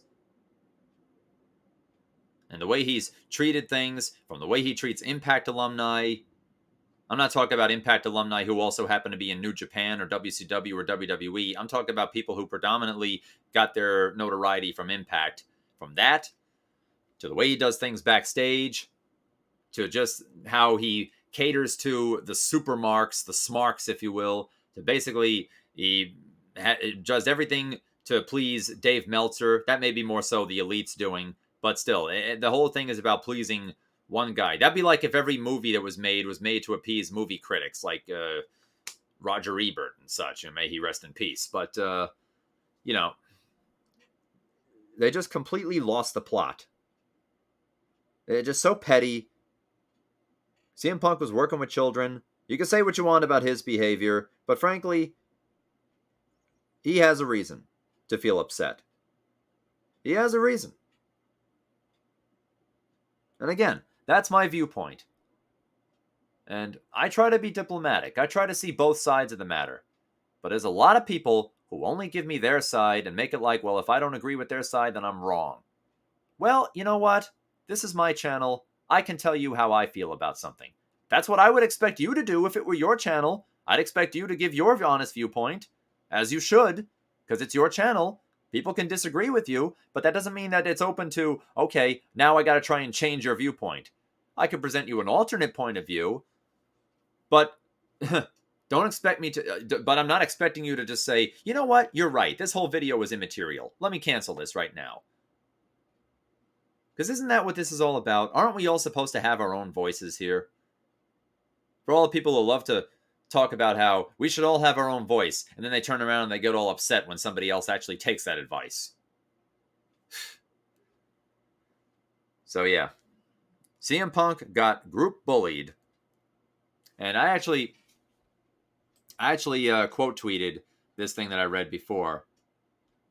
And the way he's treated things, from the way he treats Impact alumni, I'm not talking about Impact alumni who also happen to be in New Japan or WCW or WWE. I'm talking about people who predominantly got their notoriety from Impact. From that, to the way he does things backstage, to just how he caters to the supermarks, the smarks, if you will, to basically he does everything to please Dave Meltzer. That may be more so the Elite's doing, but still, the whole thing is about pleasing one guy. That'd be like if every movie that was made to appease movie critics, like Roger Ebert and such, and may he rest in peace. But, they just completely lost the plot. They're just so petty. CM Punk was working with children. You can say what you want about his behavior, but frankly, he has a reason to feel upset. He has a reason. And again, that's my viewpoint. And I try to be diplomatic. I try to see both sides of the matter. But there's a lot of people who only give me their side and make it like, well, if I don't agree with their side, then I'm wrong. Well, you know what? This is my channel. I can tell you how I feel about something. That's what I would expect you to do if it were your channel. I'd expect you to give your honest viewpoint, as you should, because it's your channel. People can disagree with you, but that doesn't mean that it's open to, okay, now I got to try and change your viewpoint. I can present you an alternate point of view, but don't expect me to, but I'm not expecting you to just say, you know what, you're right, this whole video is immaterial. Let me cancel this right now. Because isn't that what this is all about? Aren't we all supposed to have our own voices here? For all the people who love to talk about how we should all have our own voice, and then they turn around and they get all upset when somebody else actually takes that advice. So yeah, CM Punk got group bullied, and I actually quote tweeted this thing that I read before.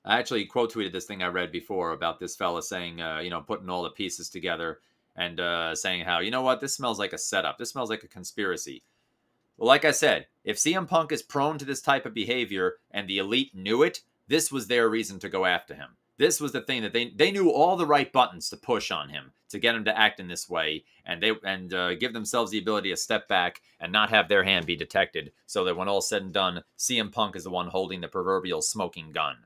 I actually quote tweeted this thing I read before about this fella saying, putting all the pieces together and saying how, you know what, this smells like a setup. This smells like a conspiracy. Well, like I said, if CM Punk is prone to this type of behavior and the Elite knew it, this was their reason to go after him. This was the thing that they knew all the right buttons to push on him to get him to act in this way, and give themselves the ability to step back and not have their hand be detected, so that when all's said and done, CM Punk is the one holding the proverbial smoking gun.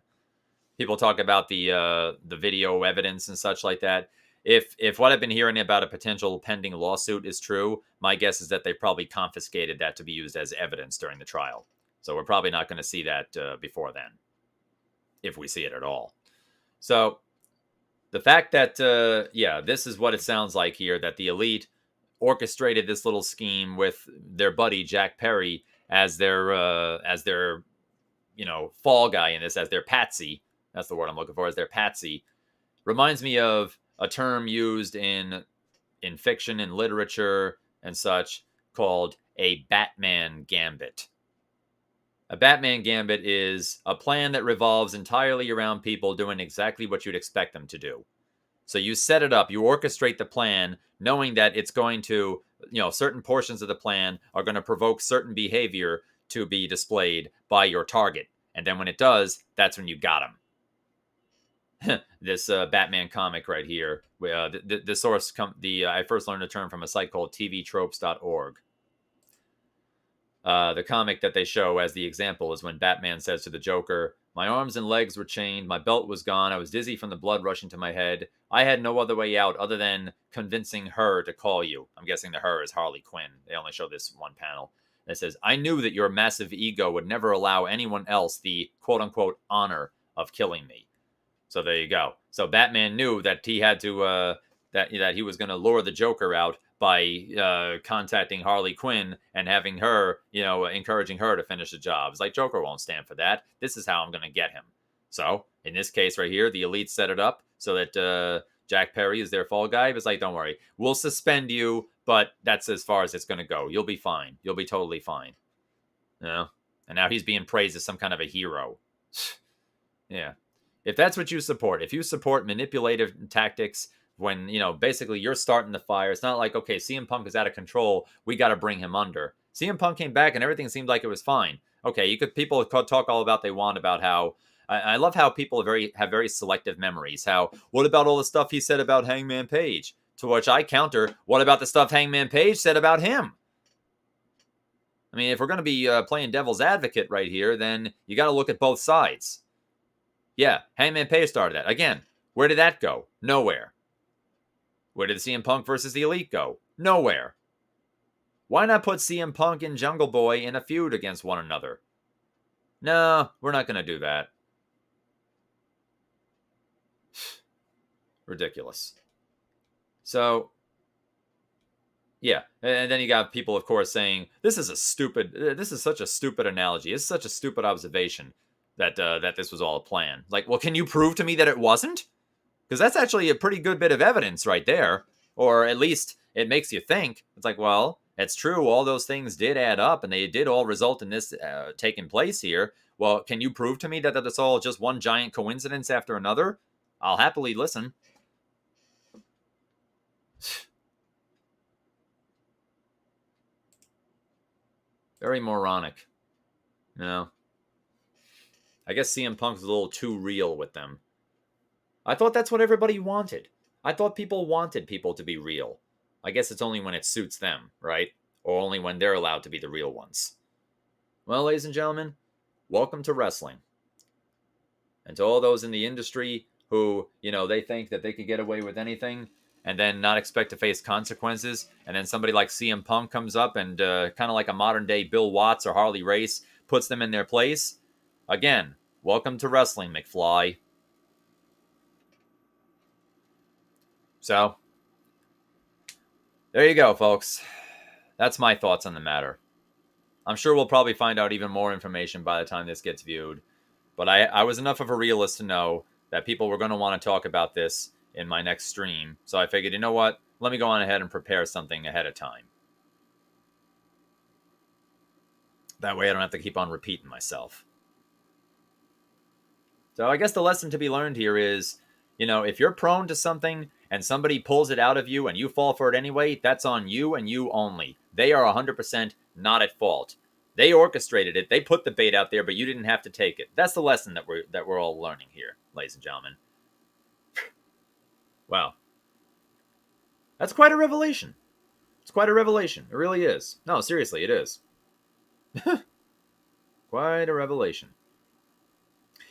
People talk about the video evidence and such like that. If what I've been hearing about a potential pending lawsuit is true, my guess is that they probably confiscated that to be used as evidence during the trial. So we're probably not going to see that before then, if we see it at all. So the fact that, this is what it sounds like here, that the Elite orchestrated this little scheme with their buddy Jack Perry as their fall guy in this, as their patsy. That's the word I'm looking for, as their patsy. Reminds me of a term used in fiction and literature and such called a Batman gambit. A Batman gambit is a plan that revolves entirely around people doing exactly what you'd expect them to do. So you set it up, you orchestrate the plan, knowing that it's going to, certain portions of the plan are going to provoke certain behavior to be displayed by your target. And then when it does, that's when you got him. This Batman comic right here. The source, I first learned the term from a site called tvtropes.org. The comic that they show as the example is when Batman says to the Joker, "My arms and legs were chained, my belt was gone, I was dizzy from the blood rushing to my head. I had no other way out other than convincing her to call you." I'm guessing the her is Harley Quinn. They only show this one panel. That says, "I knew that your massive ego would never allow anyone else the quote-unquote honor of killing me." So there you go. So Batman knew that he had to that he was going to lure the Joker out by contacting Harley Quinn and having her, encouraging her to finish the job. It's like, Joker won't stand for that. This is how I'm going to get him. So in this case right here, the Elite set it up so that Jack Perry is their fall guy. It's like, don't worry, we'll suspend you, but that's as far as it's going to go. You'll be fine. You'll be totally fine. And now he's being praised as some kind of a hero. Yeah. If that's what you support, if you support manipulative tactics when, basically you're starting the fire, it's not like, okay, CM Punk is out of control, we got to bring him under. CM Punk came back and everything seemed like it was fine. Okay, people talk all about they want about how, I love how people have very selective memories. How, what about all the stuff he said about Hangman Page? To which I counter, what about the stuff Hangman Page said about him? I mean, if we're going to be playing devil's advocate right here, then you got to look at both sides. Yeah, Hangman Page started that. Again, where did that go? Nowhere. Where did CM Punk versus the Elite go? Nowhere. Why not put CM Punk and Jungle Boy in a feud against one another? No, we're not going to do that. Ridiculous. So, yeah. And then you got people, of course, saying, this is such a stupid analogy. It's such a stupid observation that this was all a plan. Like, well, can you prove to me that it wasn't? Because that's actually a pretty good bit of evidence right there. Or at least it makes you think. It's like, well, it's true. All those things did add up and they did all result in this taking place here. Well, can you prove to me that it's all just one giant coincidence after another? I'll happily listen. Very moronic. I guess CM Punk's a little too real with them. I thought that's what everybody wanted. I thought people wanted people to be real. I guess it's only when it suits them, right? Or only when they're allowed to be the real ones. Well, ladies and gentlemen, welcome to wrestling. And to all those in the industry who, they think that they could get away with anything and then not expect to face consequences, and then somebody like CM Punk comes up and kind of like a modern-day Bill Watts or Harley Race puts them in their place. Again, welcome to wrestling, McFly. So, there you go, folks. That's my thoughts on the matter. I'm sure we'll probably find out even more information by the time this gets viewed. But I was enough of a realist to know that people were going to want to talk about this in my next stream. So I figured, you know what? Let me go on ahead and prepare something ahead of time. That way I don't have to keep on repeating myself. So I guess the lesson to be learned here is, if you're prone to something and somebody pulls it out of you and you fall for it anyway, that's on you and you only. They are 100% not at fault. They orchestrated it. They put the bait out there, but you didn't have to take it. That's the lesson that we're all learning here, ladies and gentlemen. Wow. That's quite a revelation. It's quite a revelation. It really is. No, seriously, it is. Quite a revelation.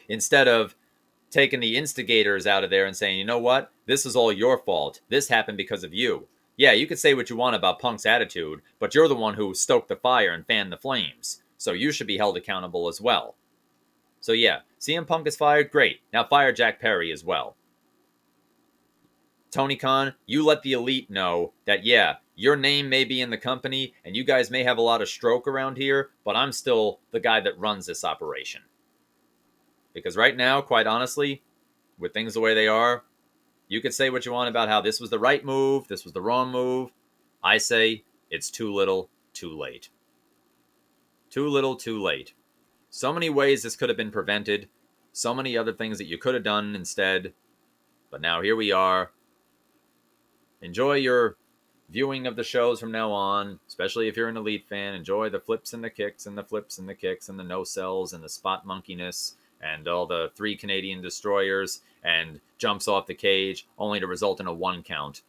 Instead of taking the instigators out of there and saying, you know what? This is all your fault. This happened because of you. Yeah, you could say what you want about Punk's attitude, but you're the one who stoked the fire and fanned the flames. So you should be held accountable as well. So yeah, CM Punk is fired. Great. Now fire Jack Perry as well. Tony Khan, you let the Elite know that, yeah, your name may be in the company and you guys may have a lot of stroke around here, but I'm still the guy that runs this operation. Because right now, quite honestly, with things the way they are, you could say what you want about how this was the right move, this was the wrong move. I say it's too little, too late. Too little, too late. So many ways this could have been prevented. So many other things that you could have done instead. But now here we are. Enjoy your viewing of the shows from now on, especially if you're an Elite fan. Enjoy the flips and the kicks and the flips and the kicks and the no-sells and the spot monkeyness and all the 3 Canadian destroyers and jumps off the cage only to result in a 1 count.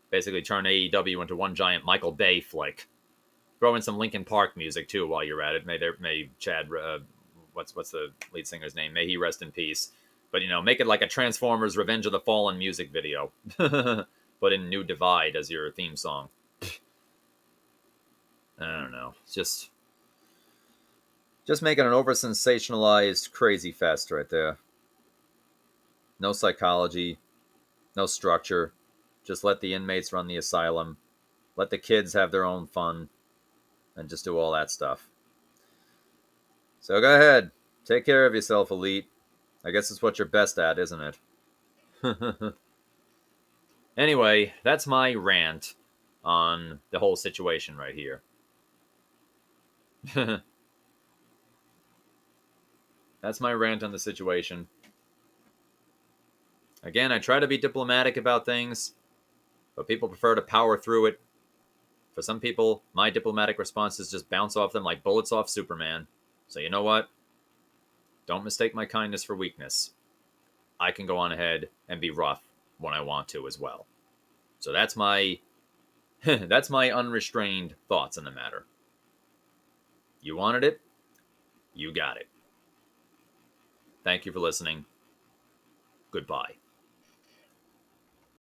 Basically turn AEW into one giant Michael Bay flick. Throw in some Linkin Park music too while you're at it. May Chad, what's the lead singer's name? May he rest in peace. But make it like a Transformers: Revenge of the Fallen music video. Put in New Divide as your theme song. I don't know. It's just making an over sensationalized crazy fest right there. No psychology, no structure. Just let the inmates run the asylum. Let the kids have their own fun. And just do all that stuff. So go ahead. Take care of yourself, Elite. I guess it's what you're best at, isn't it? Anyway, that's my rant on the whole situation right here. That's my rant on the situation. Again, I try to be diplomatic about things, but people prefer to power through it. For some people, my diplomatic responses just bounce off them like bullets off Superman. So you know what? Don't mistake my kindness for weakness. I can go on ahead and be rough when I want to as well. So that's my that's my unrestrained thoughts on the matter. You wanted it? You got it. Thank you for listening. Goodbye.